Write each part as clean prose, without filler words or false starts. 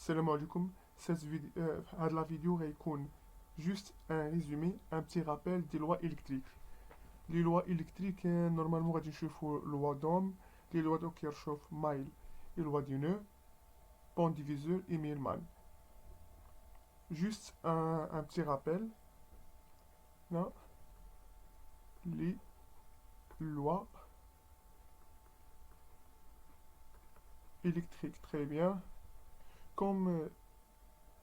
Salam alaikum. La vidéo غيكون juste un résumé, un petit rappel des lois électriques. Les lois électriques, normalement, غادي نشوفوا loi d'Ohm, les lois de Kirchhoff, Mail, les lois du nœud, pont diviseur et Millman. Juste un petit rappel. Là, les lois électriques. Très bien. Comme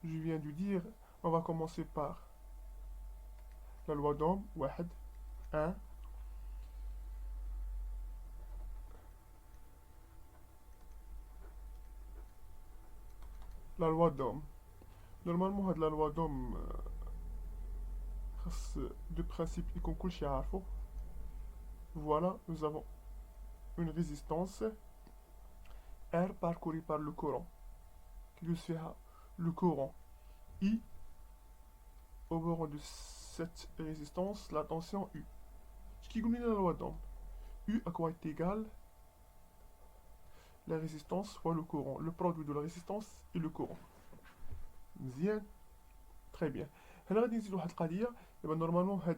je viens de dire, on va commencer par la loi d'Ohm, 1. La loi d'Ohm. Normalement, la loi d'Ohm, خاص deux principes يكون كلشي عارفو. Voilà, nous avons une résistance R parcourue par le courant qui lui fera le courant I au bord de cette résistance, la tension U. Ce qui combine la loi d'Ohm. U à quoi est égal la résistance fois le courant, le produit de la résistance et le courant. مزيان. Très bien. هنا غادي نزيدو واحد القضية. دابا نورمالمون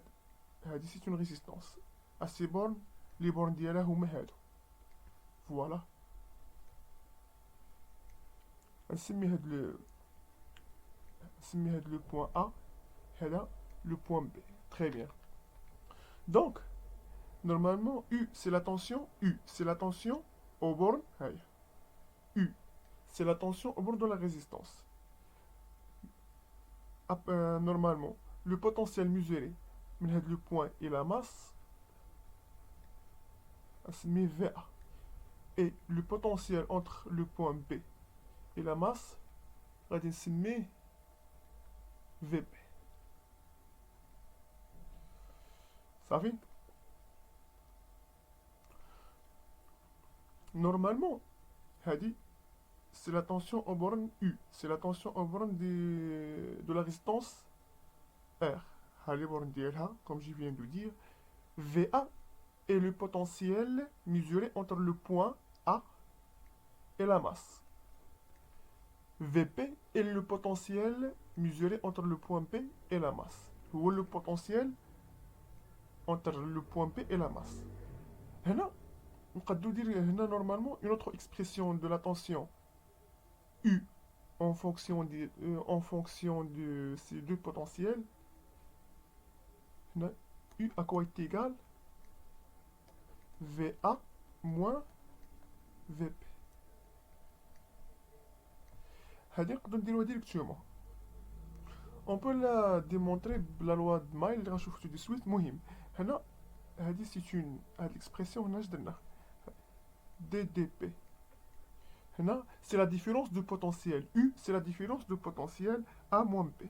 هادي سيت اون ريزيستونس. السي بورن لي بورن ديالها هما هادو. فوالا. نسمي هاد لو بوان A, هذا le point B. Très bien. Donc, normalement, U, c'est la tension. U, c'est la tension au borne. U, c'est la tension au bord de la résistance. Normalement, le potentiel mesuré, le point et la masse, c'est VA. Et le potentiel entre le point B et la masse, c'est VB. Ça fait? Normalement, c'est la tension en borne U. C'est la tension en borne de la résistance R. Comme je viens de dire, VA est le potentiel mesuré entre le point A et la masse. VP est le potentiel mesuré entre le point P et la masse. Ou le potentiel entre le point P et la masse. هنا نقدروا dire هنا normalement une autre expression de la tension U en fonction de ces deux potentiels. هنا U à quoi est égal VA moins VP. هذه نقدر نديروها directement. On peut la démontrer بلا loi de Mail اللي غنشوفو tout de suite. مهم هنا هذه c'est une هاد l'expression هنا اش درنا DDP. هنا c'est la différence de potentiel. U c'est la différence de potentiel A moins P.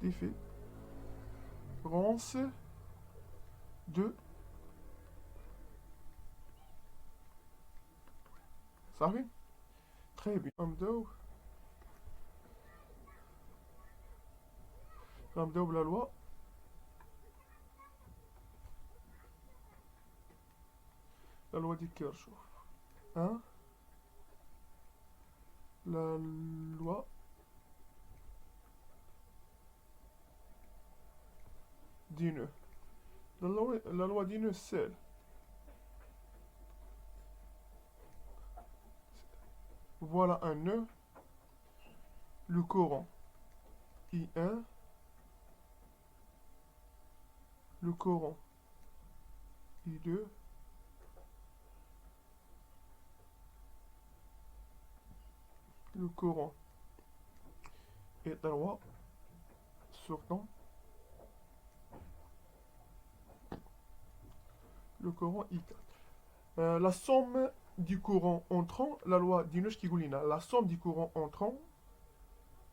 Différence de ça va très bien. نبداو la loi. La loi de Kirchhoff. Hein? La loi du nœud. La loi du nœud, c'est voilà un nœud, le courant I1, le courant I2, le courant I3 sortant, le courant I4. La somme du courant entrant, la loi d'Inus Kigulina, la somme du courant entrant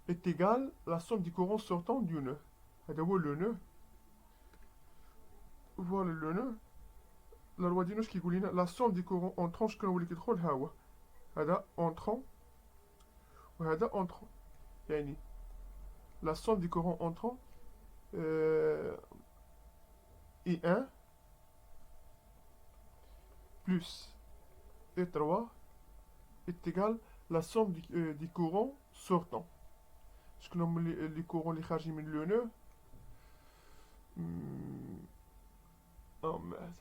est égale à la somme du courant sortant du nœud. Le nœud. Voilà le nœud. La loi d'Inus Kigulina, la somme du courant entrant, je connais le هو هذا entrant وهذا entrant. يعني la somme du courant entrant I1 plus I3 est égale la somme des courants sortants. Je nomme les courants les chargés le nœud. Oh merde,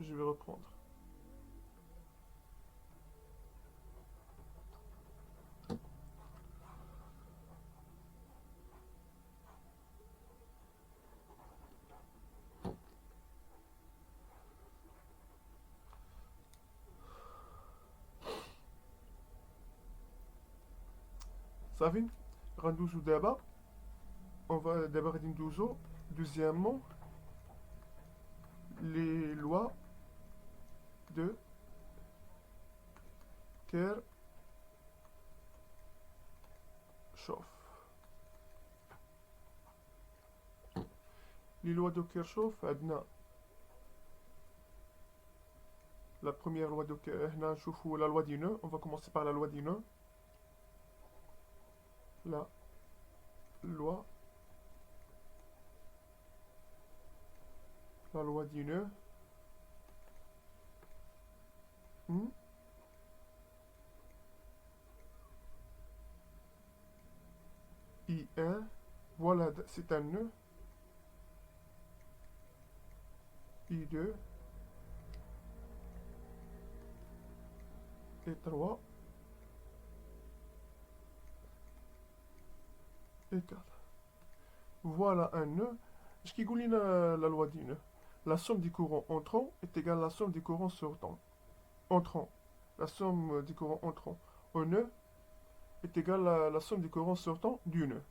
je vais reprendre. Savin, rendez-vous d'abord. On va d'abord dire deuxièmement, les lois de Kirchhoff. Les lois de Kirchhoff, la première loi de Kirchhoff, la loi du nœud. On va commencer par la loi du nœud. La loi du nœud. I1, voilà, c'est un nœud. I2 et 3 et 4. Voilà un nœud. Ce qui goulina la loi du nœud. La somme des courants entrants est égale à la somme des courants sortants. Entrants. La somme des courants entrants au nœud est égale à la somme des courants sortants du nœud.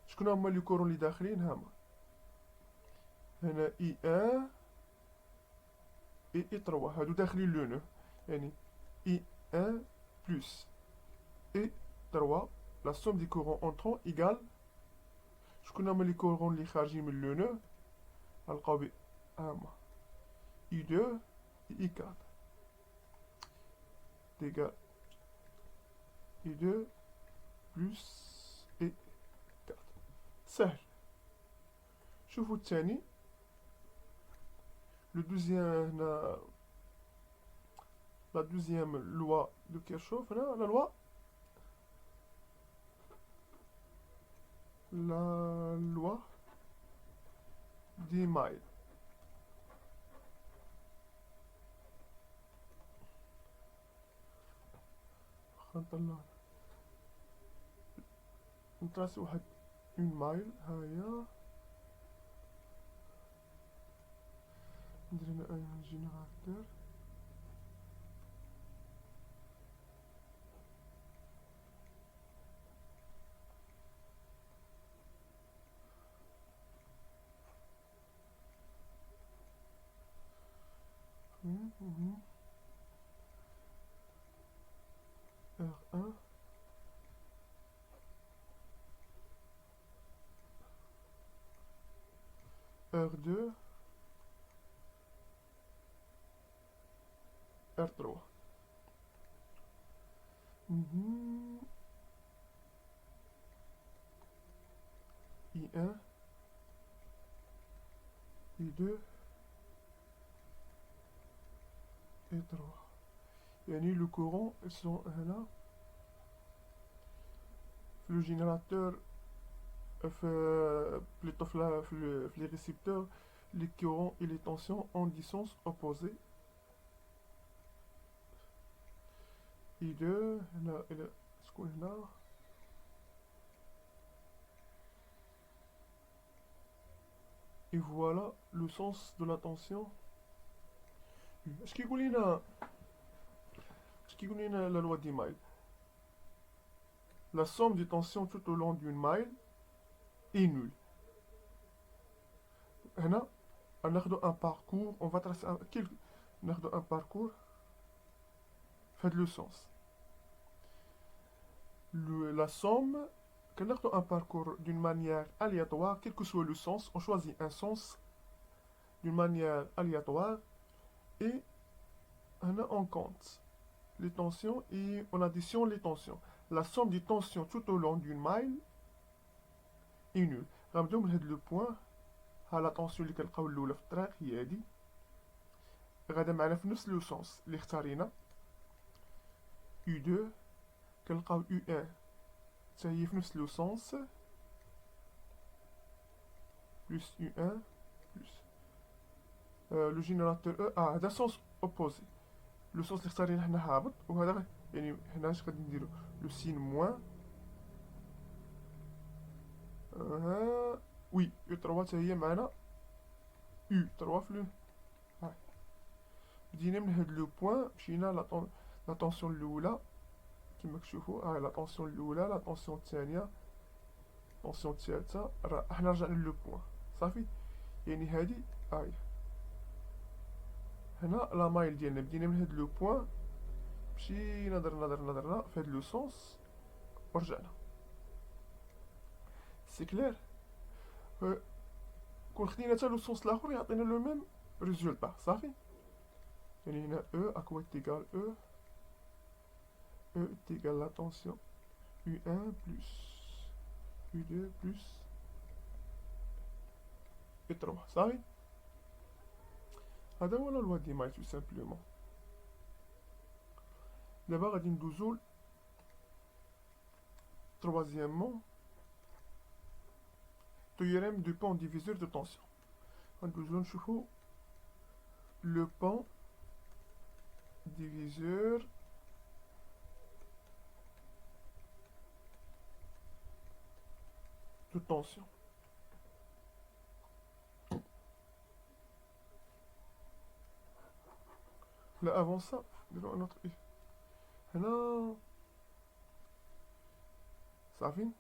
شكون هما لي كورون اللي داخلين هما هنا I1 et I3 هادو داخلين لو نو يعني I1 plus I3 la somme des courants entrants égale شكون هما لي كورون اللي خارجين من لو نو غنلقاو ب هما I2 et I4 d'égal I2 plus I4 سهل. شوفوا الثاني le deuxième la deuxième loi de Kirchhoff là, la loi des miles. نطلع نتراسي واحد une mile هاهي ندير هنا ان جينيراتور R1 R2 R3 I1 I2 et 3 يعني le courant ils sont là le générateur plutôt les récepteurs les courants et les tensions en distance opposée I2 هنا إلى شكون هنا et voilà le sens de la tension. Est-ce qu'il y a la loi des miles? La somme des tensions tout au long d'une mile est nulle. هنا ناخدو un parcours, on va tracer un parcours. Faites le sens. La somme, quand on a un parcours d'une manière aléatoire, quel que soit le sens, on choisit un sens d'une manière aléatoire et on compte les tensions et on additionne les tensions. La somme des tensions tout au long d'une mile est nulle. غنبداو من هاد لو بوين ها لا طونسيون اللي كنلقاو الاولى في الطريق هي هادي غادا معنا في نفس لو سونس اللي اختارينا U2 كنلقاو U1 حتى هي في نفس لو سونس بلس U1 بلس لو جينيراتور او هذا سونس اوبوزي لو سونس اللي اختارينا حنا هابط وهذا يعني هنا اش غادي نديرو لو سين موان وي U3 حتى هي معنا U3 في لو هاي بدينا من هاد لو بوين مشينا لا طونسيون الاولى كيما كتشوفوا هاي لا طونسيون الاولى لا طونسيون الثانيه طونسيون الثالثه حنا رجعنا لو بوين صافي يعني هادي هاي هنا لا مايل ديالنا بدينا من هاد لو بوين مشينا درنا في هاد لو سونس ورجعنا سي كلير كون خدينا حتى لو سونس الاخر يعطينا لو ميم ريزولتا صافي يعني هنا او اكوا تيغال او E est égal à tension U1 plus U2 plus U3 صافي هذا هو لا لوا دي ماي تو سامبلومون دابا غادي ندوزو troisièmement théorème du pont diviseur de tension غندوزو نشوفو le pont diviseur de tension. Là, avant ça, devant un autre I. هنا صافين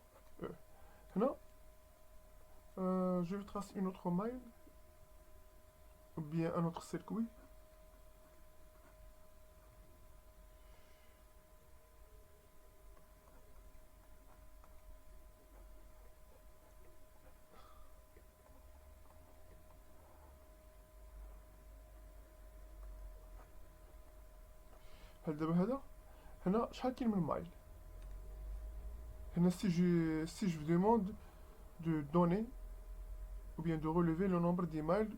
هنا je vais tracer une autre maille ou bien un autre circuit هل دابا هذا هنا شحال كاين من المايل هنا si je vous demande de donner ou bien de relever le nombre de mailles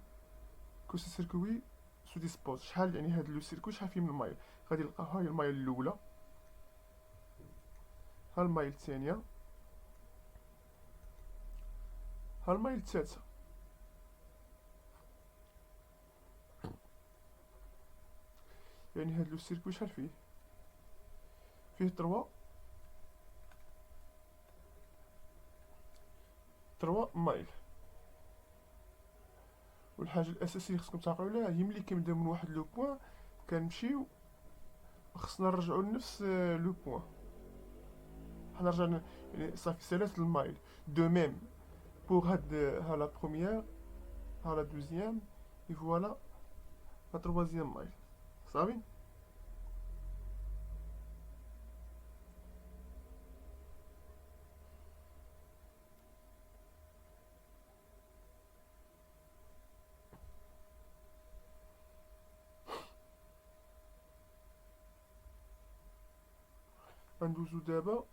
que ce circuit se dispose شحال يعني هاد لو سيركوي شحال فيه من المايل غادي نلقاو هاي المايل الاولى ها المايل الثانيه ها المايل الثالثه يعني هاد لو سيركوي شحال فيه 3 مايل والحاجه الاساسيه اللي خصكم تعقلوا عليها هي ملي كنبداو من واحد لو بوين كنمشيو خصنا نرجعوا لنفس لو بوين حنا رجعنا يعني صافي سالات المايل دو ميم بوغ هاد ها لا بروميير ها لا دوزيام اي فوالا لا تروازيام مايل صافي غندوزو دابا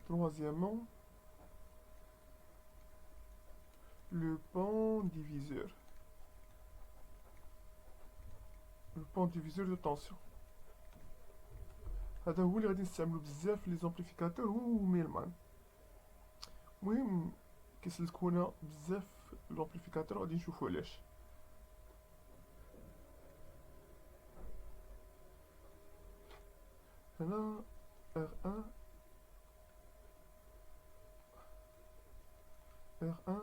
troisièmement le pont diviseur de tension هذا هو اللي غادي نستعملو بزاف في لي زامبليفيكاتور هو ميلمان المهم كيسلكونا بزاف لامبليفيكاتور غادي نشوفو علاش هنا R1 R1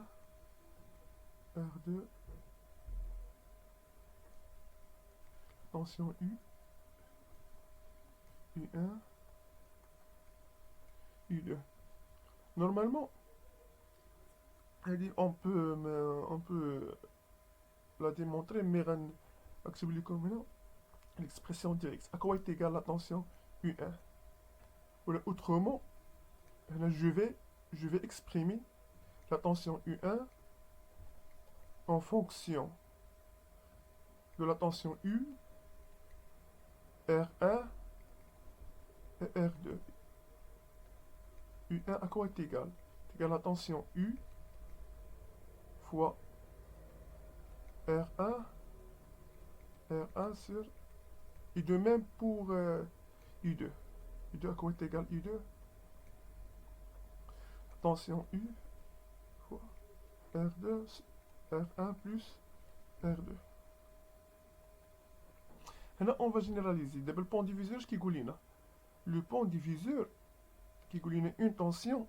R2 tension U U1 U2 normalement on peut la démontrer mais غنكتب لكم هنا l'expression directe à quoi est égale la tension U1 ou autrement là, je vais exprimer la tension U1 en fonction de la tension U R1 et R2 U1 à quoi est égal? C'est égal à la tension U fois R1, R1 sur et de même pour U2. U2 à quoi est égal U2? Tension U fois R2, R1 plus R2. Là, on va généraliser. Le pont diviseur, qui goulina. Le pont diviseur, qui goulina une tension.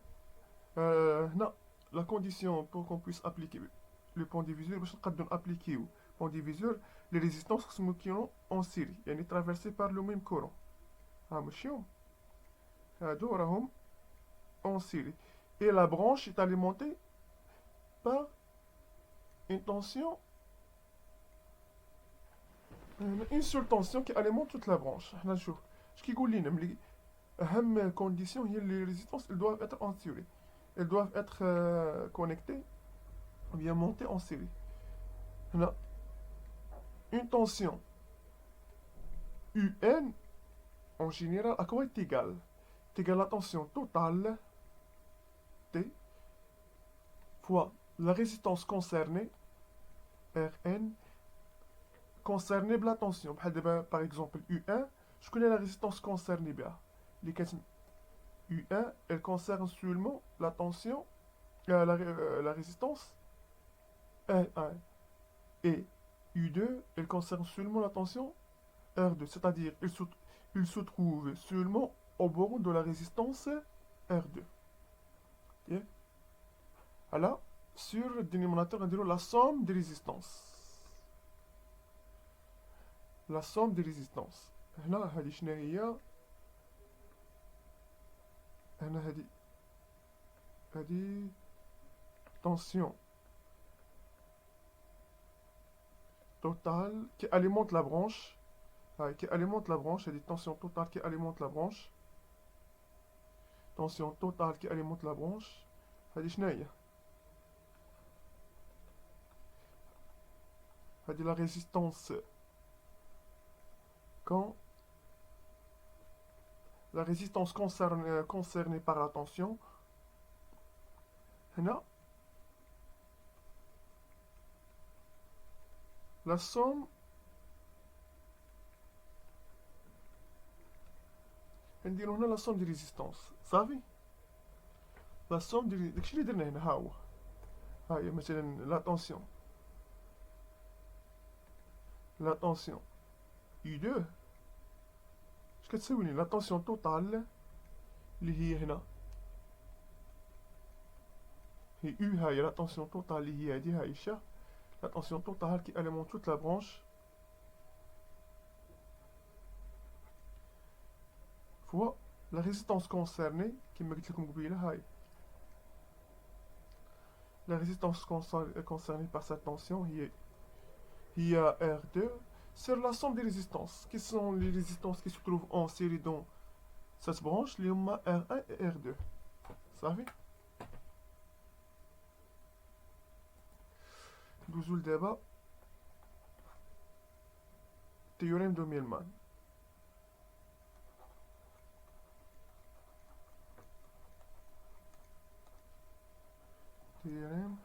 Non, la condition pour qu'on puisse appliquer le pont diviseur, باش نقدر appliquer le pont diviseur, les résistances qui sont en série, يعني traversées par le même courant. ماشيو هادو راهم en série. Et la branche est alimentée par une tension, une seule tension qui alimente toute la branche. حنا نشوف اش كيقول لنا ملي اهم condition هي les résistances, elles doivent être en série. Elles doivent être connectées ou bien montées en série. هنا une tension UN en général à quoi est égale? C'est égal à la tension totale T fois la résistance concernée Rn concernée par la tension. Par exemple U1, je connais la résistance concernée bien. U1, elle concerne seulement la tension, la résistance R1. Et U2, elle concerne seulement la tension R2. C'est-à-dire, il se trouve seulement au bord de la résistance R2. Okay? Alors, sur le dénominateur, on dirait la somme des résistances. La somme des résistances. هنا هذه شنو هي؟ هنا هذه tension totale qui alimente la branche. Qui alimente la branche, il y a des tensions totales qui alimentent la branche. Tension totale qui alimente la branche. هذه شنو هي؟ هذه la résistance quand la résistance concernée par la tension. هنا la somme نديرو هنا la somme des résistances صافي la somme des داكشي اللي درنا هنا ها هو ها هي مثلا la tension U2 اش كتساوي لي la tension totale اللي هي هنا هي U ها هي la tension totale اللي هي هادي ها هي la tension totale qui alimente toute la branche fois la résistance concernée كما قلت لكم قبيله هاي la résistance concernée par cette tension هي R2 sur la somme des résistances. Quelles sont les résistances qui se trouvent en série dans cette branche? Les R1 et R2. Ça va? Nous le débat. Théorème de Millman. Théorème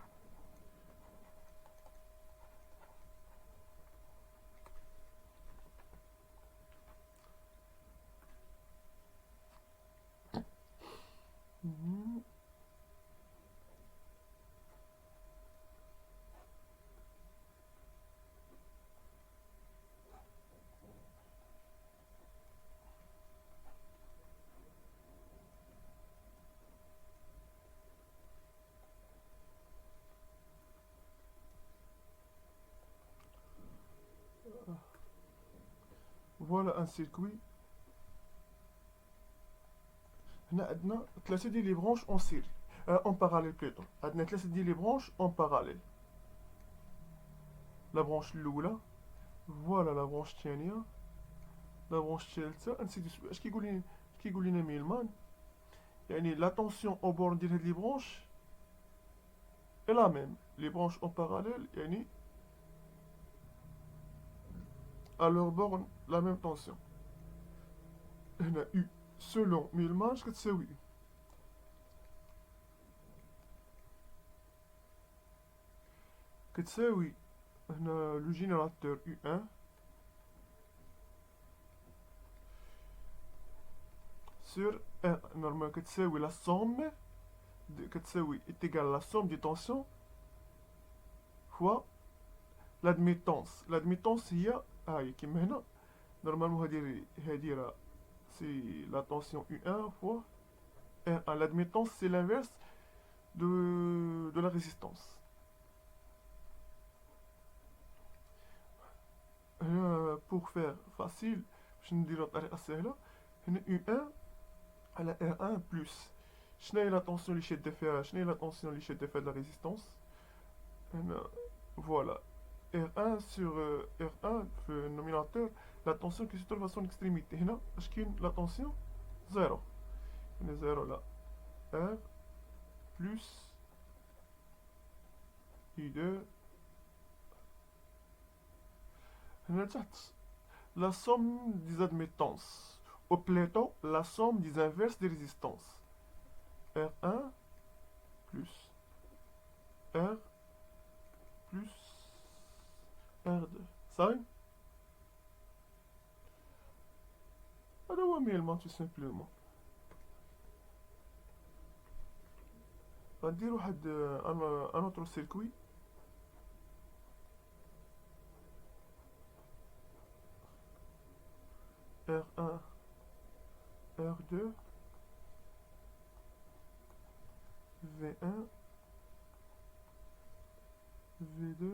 Voilà un circuit. هنا عندنا ثلاثة ديال لي برونش اون سيري اون باراليل بلوتو. عندنا ثلاثة ديال لي برونش اون باراليل. لا برونش الأولى فوالا لا برونش الثانية لا برونش الثالثة انسي دو سويت. اش كيقول لنا ميلمان؟ يعني لا طونسيون او بورن ديال هاد لي برونش اي لا ميم. لي برونش اون باراليل يعني à leur borne la même tension. هنا U selon Millman اش كتساوي كتساوي le générateur U1 sur R. Normalement, la somme est égale à la somme des tensions fois l'admittance. L'admittance هي كيما هنا normalement هذه راه c'est la tension U1 fois R1. L'admittance c'est l'inverse de la résistance. Pour faire facile باش نديرو بطريقة سهلة هنا U1 على R1 plus شنو هي لا tension اللي شادة فيها de la résistance هنا voilà R1 sur R1 في النوميناتور la tension qui se trouve à son extrémité هنا اش كاين la tension 0 هنا 0 là R plus I2 هنا تحت la somme des admittances ou plutôt la somme des inverses des résistances R1 plus R plus R2 صاي هذا هو ميلمان tout simplement غندير واحد ان اوتر سيركوي R1 R2 V1 V2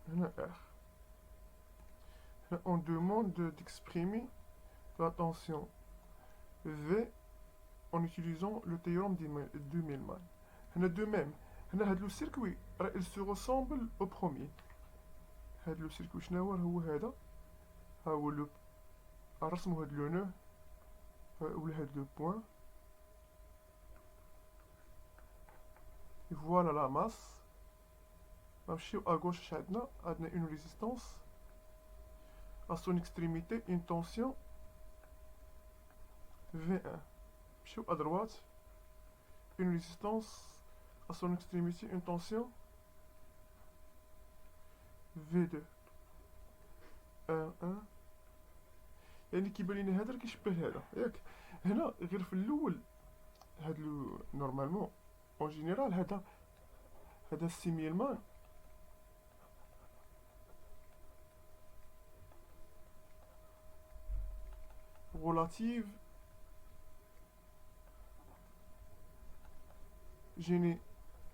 هنا R. Là, on demande d'exprimer la tension V en utilisant le théorème de Millman. De même, le circuit il se ressemble au premier. Le circuit هو هذا ها هو لو رسموا هاد لو نو ولا هاد لو بوين. Voilà la masse. نمشيو à gauche عندنا une résistance à son extrémité une tension V1. نمشيو à droite une résistance à son extrémité une tension V2 R1 يعني كيبان لينا هذا كيشبه هذا ياك هنا غير في الاول هاد نورمالمون اون جينيرال هذا السيميلمان relative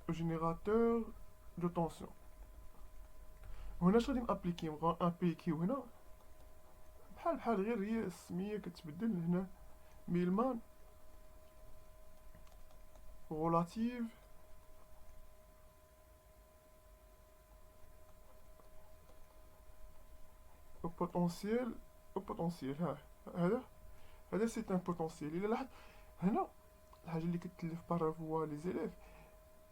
au générateur de tension. وهنا شغادي نابليكيو هنا بحال غير هي السمية كتبدل هنا ميلمان relative au potentiel هذا سي ان بوتونسييل. الا لاحظت هنا الحاجه اللي كتلف بارافوا لي زيليف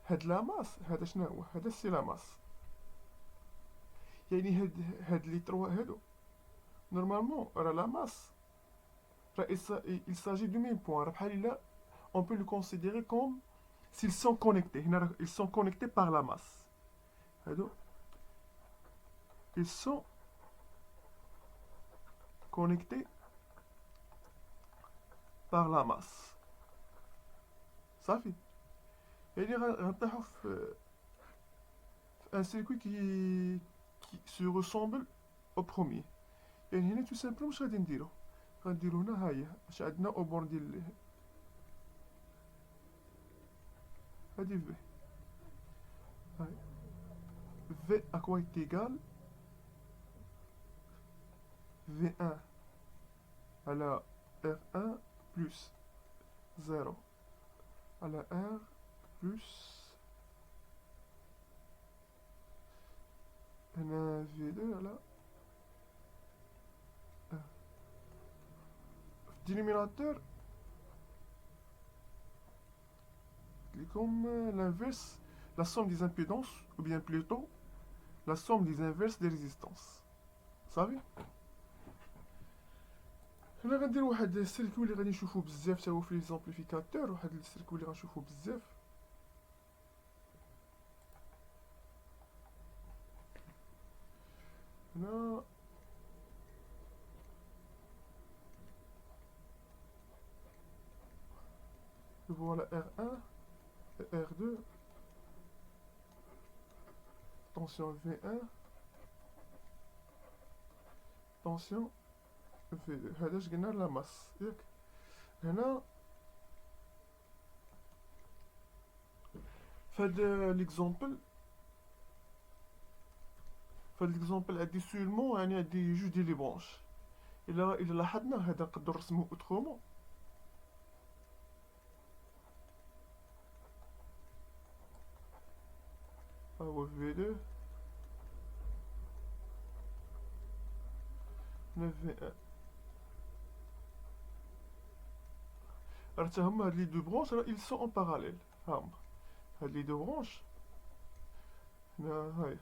هاد لا ماس هذا شنو هو هذا سي لا ماس يعني هاد لي تروا هادو نورمالمون راه لا ماس راه il s'agit du même point راه بحال الا on peut le considérer comme s'ils sont connectés هنا ils sont connectés par la masse هادو ils sont connectés par la masse صافي يعني غنطيحو في un circuit qui se ressemble au premier. يعني هنا تو سامبلوم واش غادي نديرو هنا ها هي اش عندنا او بور ديال هادي في هاي في à quoi est égal V1 على R1 plus 0 على R plus هنا V2 على dénominateur comme l'inverse la somme des impédances ou bien plutôt la somme des inverses des résistances صافي هنا غندير واحد السيركوي اللي غادي نشوفو بزاف تا هو في لي زامبليفيكاتور، واحد السيركوي اللي غنشوفو بزاف. هنا فوالا R1 et R2. Tension V1. Tension V2. هذا اش قلنا لا ماس ياك. هنا فهاد ليكزومبل عندي سولمون يعني عندي جوج ديال لي برونش. الا لاحظنا هذا نقدر نرسمو اوترومون. ها هو V2 هنا V1. راه تا هما هاد لي دو برونش راه ils sont en parallèle. ها هما هاد لي دو برونش. هنا هاي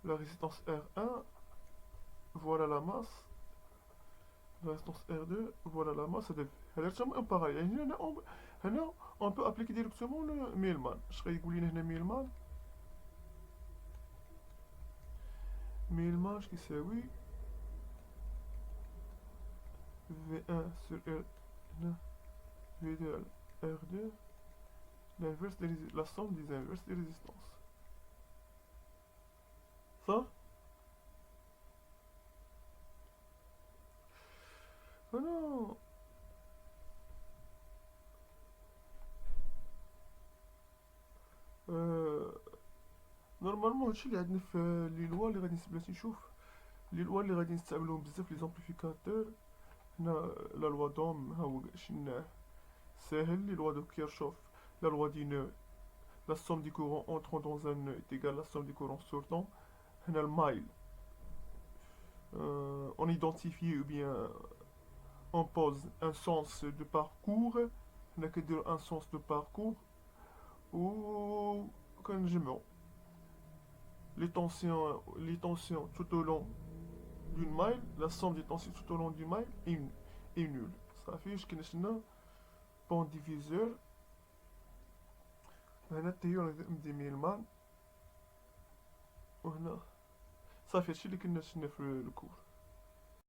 la résistance R1, voilà la masse. La résistance R2, voilà la masse. هذا تما en parallèle. يعني هنا on peut appliquer directement le Millman. اش غيقول لنا هنا Millman؟ Millman اش كيساوي V1 sur R هنا V2 R2 l'inverse la somme des inverses des résistances. صح؟ هنا نورمالمون هادشي اللي عندنا في لي لوا اللي غادي بلاتي نشوف لي لوا اللي غادي نستعملوهم بزاف لي زامبليفيكاتور. هنا لا لوا دوم ها هو شناه ساهل. لي لوا دو كيرشوف la loi du nœud, la somme des courants entrant dans un nœud est égale à la somme des courants sortant. هنا المايل on identifie ou bien on pose un sens de parcours. هنا كنديرو un sens de parcours و كنجمعو les tensions tout au long d'une maille. La somme des tensions tout au long d'une maille est nulle. صافي اش كاين بون ديفيزور. هنا التيار ندي ميلمان وهنا صافي هادشي اللي كنا شفنا في الكور.